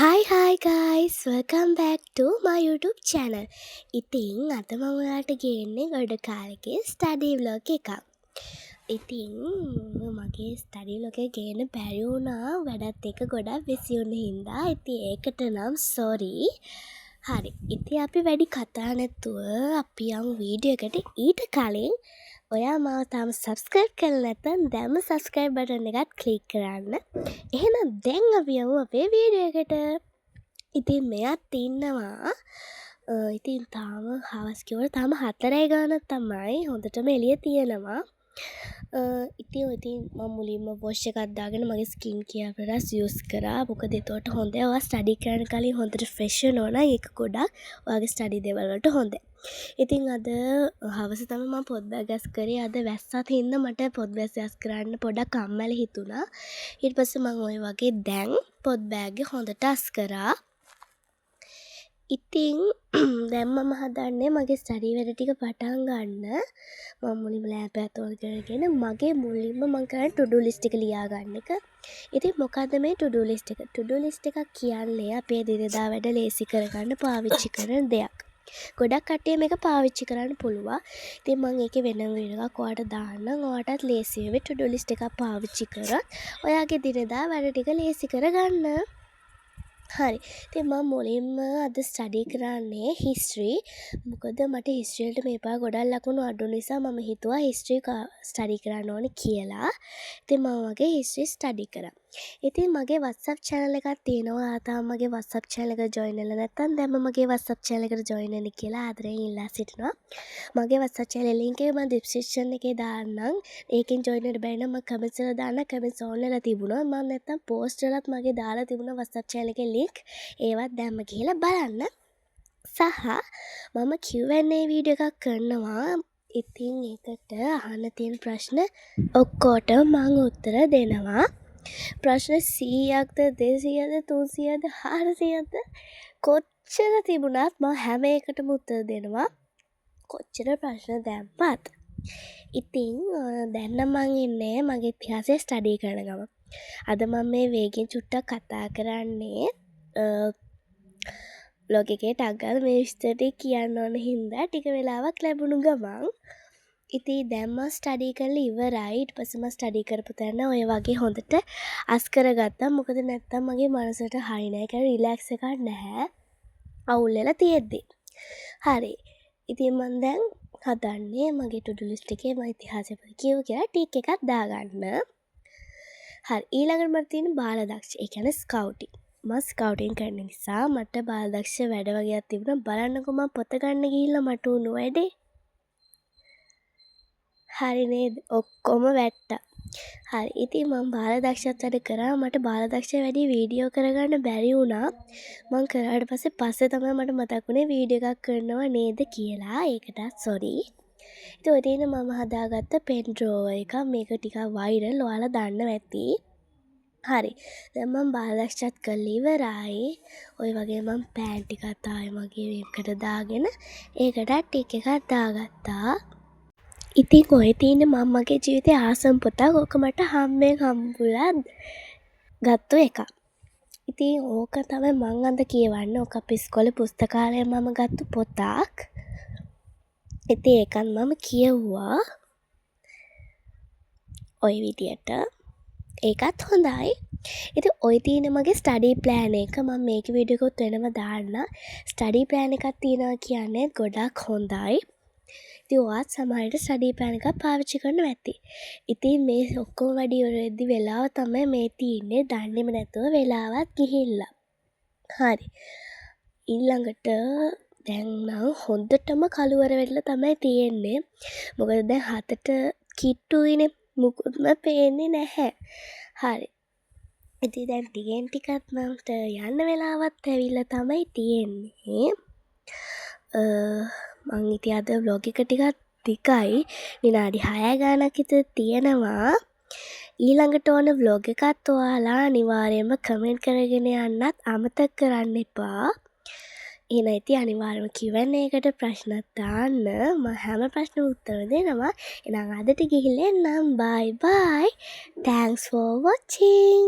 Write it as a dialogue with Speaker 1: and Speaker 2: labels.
Speaker 1: Hi guys, welcome back to my YouTube channel. ඉතින් අද මම ඔයාලට ගේන්නේ ගොඩ කාලෙකේ ස්ටඩි vlog එකක්. ඉතින් මගේ ස්ටඩි vlog එක ගේන්න බැරි වුණා වැඩත් එක්ක ගොඩක් busy වුණ හින්දා. ඉතින් ඒකට නම් sorry. හරි. ඉතින් අපි වැඩි කතා නැතුව අපි යමු වීඩියෝ එකට. ඊට කලින් ඔයා මාව තාම subscribe කරලා නැත්නම් දැන්ම subscribe button එකත් click කරන්න. එහෙනම් දැන් අපි යමු අපේ වීඩියෝ එකට. ඉතින් මෙයත් ඉන්නවා. ඉතින් තාම හවස් කිව්වට තාම 4යි ගානක් තමයි. හොඳටම එළිය තියෙනවා. ඉතින් මම මුලින්ම wash එකක් දාගෙන මගේ skin care products use කරා. මොකද ඒකට හොඳයි. ඔයා study කරන කලින් හොඳට fresh වෙනවා නම් ඒක ගොඩක් ඔයාගේ study දේවල් වලට හොඳයි. ඉතින් අද හවස තමයි මම පොත් බෑග් ඇස් කරේ. අද වැස්සත් හින්දා මට පොත් බෑග් ඇස් කරන්න පොඩක් කම්මැලි හිතුණා. ඊට පස්සේ මම ওই වගේ දැන් පොත් බෑග් එක හොඳට අස් කරා. ඉතින් දැන් මම හදන්නේ මගේ ස්ටඩි වැඩ ටික පටන් ගන්න. මම මුලින්ම ලෑප් එක තෝරගෙන මගේ මුලින්ම මම කරන්නේ to do list එක ලියා ගන්න එක. ඉතින් මොකද්ද මේ to do list එක? to do list එකක් කියන්නේ අපේ දිනදා වැඩ ලේසි කරගන්න පාවිච්චි කරන දෙයක්. ගොඩක් කට්ටිය මේක පාවිච්චි කරන්න පුළුවන්. ඉතින් මම ඒකේ වෙනම එකක් ඔයාලට දාන්නම්. ඔයාලටත් ලේසි වෙයි to do list එකක් පාවිච්චි කරලා ඔයාගේ දිනදා වැඩ ටික ලේසි කරගන්න. හරි. ඉතින් මම මුලින්ම අද ස්ටඩි කරන්නේ හිස්ටරි. මොකද මට හිස්ටරි වලට මේ පාර ගොඩක් ලකුණු අඩු නිසා මම හිතුවා හිස්ටරි ස්ටඩි කරන්න ඕනේ කියලා. ඉතින් මම වගේ හිස්ටරි ස්ටඩි කරා. ඉතින් මගේ WhatsApp channel එකක් තියෙනවා. ආ තාම මගේ WhatsApp channel එකට join වෙලා නැත්නම් දැන්ම මගේ WhatsApp channel එකට join වෙන්න කියලා ආදරෙන් ඉල්ලා සිටිනවා. මගේ WhatsApp channel link එක මම description එකේ දාන්නම්. ඒකෙන් join වෙන්න බැරි නම් මම comments වල දාන්න comments on වෙලා තිබුණා. මම නැත්නම් post වලත් මගේ දාලා තිබුණා WhatsApp channel එකේ link. ඒවත් දැම්ම ගිහලා බලන්න. සහ මම Q&A වීඩියෝ එකක් කරනවා. ඉතින් ඒකට අහන්න තියෙන ප්‍රශ්න ඔක්කොටම මම උත්තර දෙනවා. ප්‍රශ්න 100ක්ද 200ද 300ද 400ද කොච්චර තිබුණත් මම හැම එකටම උත්තර දෙනවා. කොච්චර ප්‍රශ්න දැම්මත්. ඉතින් දැන් නම් මම ඉන්නේ මගේ ඉතිහාසය ස්ටඩි කරන ගම. අද මම මේ වේගෙන් චුට්ටක් කතා කරන්නේ බ්ලොග් එකේ ටැග් ගාලා මේ විස්තර ටික කියන්න ඕන හින්දා ටික වෙලාවක් ලැබුණු ගමන් ඉතින් දැන් මම ස්ටඩි කරලා ඉවරයි. ඊට පස්සේ මම ස්ටඩි කරපු තැන ඔය වගේ හොඳට අස් කරගත්තා. මොකද නැත්තම් මගේ මනසට හරි නෑ. ඒක රිලැක්ස් එකක් නැහැ. අවුල් වෙලා තියෙද්දි. හරි. ඉතින් මම දැන් හදන්නේ මගේ to do list එකේ මම ඉතිහාසය කියව කියලා ටික් එකක් දාගන්න. හරි. ඊළඟට මට තියෙන බාලදක්ෂ. ඒ කියන්නේ ස්කවුටින්. මම ස්කවුටින් කරන නිසා මට බාලදක්ෂ වැඩ වගේක් තිබුණා. බලන්නකෝ මම පොත ගන්න ගිහිල්ලා මට උණු වැඩේ. හරි නේද? ඔක්කොම වැට්ටා. හරි. ඉතින් මම බාලදක්ෂත් වැඩ කරා. මට බාලදක්ෂ වැඩි වීඩියෝ කරගන්න බැරි වුණා. මම කරාට පස්සේ තමයි මට මතක් වුණේ වීඩියෝ එකක් කරනවා නේද කියලා. ඒකටත් sorry. ඉතින් ඔය තියෙන මම හදාගත්ත පෙන් ඩ්‍රෝවර් එක. මේක ටිකක් වයිරල්. ඔයාලා දන්නවා ඇති. හරි. දැන් මම බාලදක්ෂත් කරලා ඉවරයි. ඔය වගේ මම පෑන් ටිකක් ආයේ මගේ මේකට දාගෙන ඒකට ටික එකක් දාගත්තා. ඉතින් ඔය තියෙන මම මගේ ජීවිතේ ආසම් පොතක්. ඕක මට හම්බෙන් හම්බුලා ගත්ත එකක්. ඉතින් ඕක තමයි මං අද කියවන්නේ. ඕක අපේ ඉස්කෝලේ පුස්තකාලයේ මම ගත්ත පොතක්. ඉතින් ඒකත් මම කියවුවා. ඔය විදියට. ඒකත් හොඳයි. ඉතින් ඔය තියෙන මගේ ස්ටඩි ප්ලෑන් එක මම මේක වීඩියෝ එකත් වෙනම දාන්න. ස්ටඩි ප්ලෑන් එකක් තියනවා කියන්නේ ගොඩක් හොඳයි. ඉතින් ඔයාත් සමහරවිට ස්ටඩි ප්ලෑන් එකක් පාවිච්චි කරනවා ඇති. ඉතින් මේ ඔක්කොම වැඩ ඉවර වෙද්දි වෙලාව තමයි මේ තියෙන්නේ දන්නේම නැතුව වෙලාවත් ගිහිල්ලා. හරි. ඊළඟට දැන් නම් හොඳටම කළුවර වෙලා තමයි තියෙන්නේ. මොකද දැන් 7ට කිට්ටුයිනේ මුකුත්ම පේන්නේ නැහැ. හරි. ඉතින් දැන් ටිකෙන් ටිකත් මට යන්න වෙලාවත් ඇවිල්ලා තමයි තියෙන්නේ. මං ඉතින් අද ව්ලොග් එක ටිකක් දිගයි. විනාඩි 6 ගානක් විතර තියෙනවා. ඊළඟට ඕන ව්ලොග් එකත් ඔයාලා අනිවාර්යයෙන්ම කමෙන්ට් කරගෙන යන්නත් අමතක කරන්න එපා. එහෙනම් ඉතින් අනිවාර්යයෙන්ම Q&A එකට ප්‍රශ්නත් දාන්න. මම හැම ප්‍රශ්නෙම උත්තර දෙනවා. එහෙනම් අදට ගිහිල්ලා එන්නම්. bye bye. Thanks for watching.